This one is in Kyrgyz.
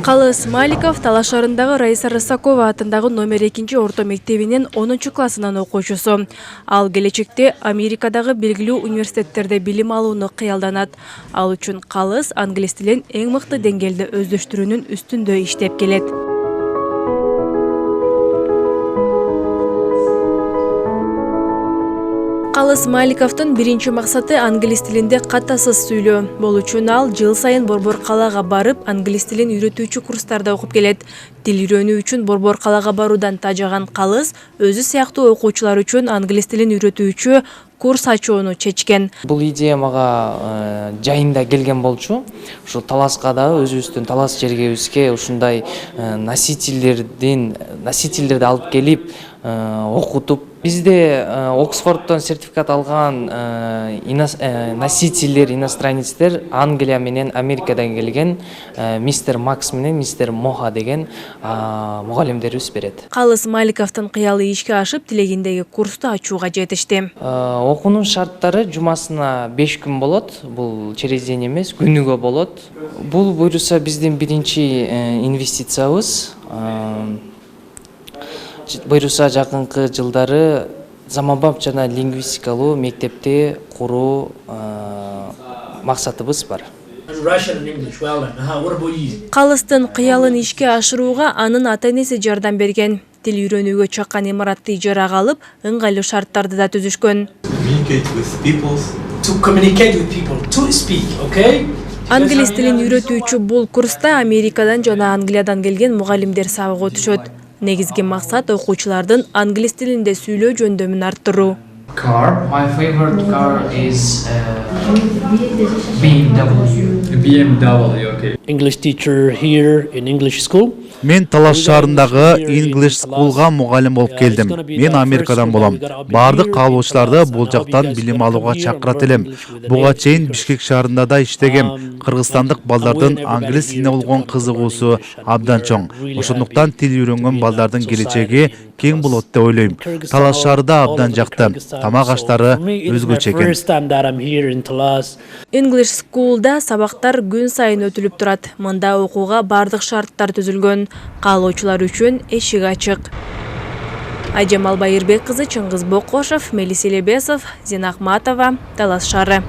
Калыс Маликов Талаш шаарындагы Раиса Рысакова атындагы номер 2 орто мектебинин 10-классынан окуучусу. Ал келечекте Америкадагы белгилүү университеттерде билим алууну кыялданат. Ал үчүн Калыс англис тилин эң мыкты деңгээлде өздөштүрүүнүн үстүндө иштеп келет. Калыс Маликовдун биринчи максаты англис тилинде катасыз сүйлөө. Бул үчүн ал жыл сайын Борбор калаага барып, англис тилин үйрөтүүчү курстарда окуп келет. Тил үйрөнүү үчүн Борбор калаага баруудан тажаган Калыс өзү сыяктуу окуучулар үчүн англис тилин үйрөтүүчү курс ачууну чечкен. Бул идея мага жайында келген болчу. Ушул Таласка да өзүбүздүн Талас жергебизге ушундай носительдерди алып келип окутуп, бизде Оксфордтон сертификат алган носительдер, иностранецтер Англия менен Америкадан келген мистер Макс менен мистер Моха деген мугалимдерибиз берет. Калыс Маликовдун кыялы ишке ашып, тилегиндеги курсту ачууга жетишти. Окуунун шарттары жумасына 5 күн болот. Бул через день эмес, күнүгө болот. Бул буюрса биздин биринчи инвестициябыз. Буюрса жакынкы жылдары заманбап жана лингвистикалуу мектепти куруу максатыбыз бар. Калыстын кыялын ишке ашырууга анын ата-энеси жардам берген. Тил үйрөнүүгө чаккан имаратты ижарага алып, ыңгайлуу шарттарды да түзүшкөн. Англис тилин үйрөтүүчү бул курста Америкадан жана Англиядан келген мугалимдер сабакка өтүшөт. Негизги максат окуучулардын англис тилинде сүйлөө жөндөмүн арттыруу. My favorite car is BMW. BMW, okay. English teacher here in English school. Мен Талаш шаарындагы English School'га мугалим болуп келдим. Мен Америкадан болом. Бардык каалоочуларды бул жактан билим алууга чакырат элем. Буга чейин Бишкек шаарында да иштегем. Кыргызстандык балдардын англис тилине болгон кызыгуусу абдан чоң. Ошондуктан тил үйрөнгөн балдардын келечеги кең болот деп ойлойм. Талаш шаары да абдан жакты. Тамак аштары өзгөчө экен. English School'да сабактар күн сайын өтүлүп турат. Мында окууга бардык шарттар түзүлгөн. Каалоочулар үчүн эшик ачык. Айжамал Байырбек кызы, Чыңгыз Бокошов, Мелис Элебесов, Зина Ахматова, Талас шаары.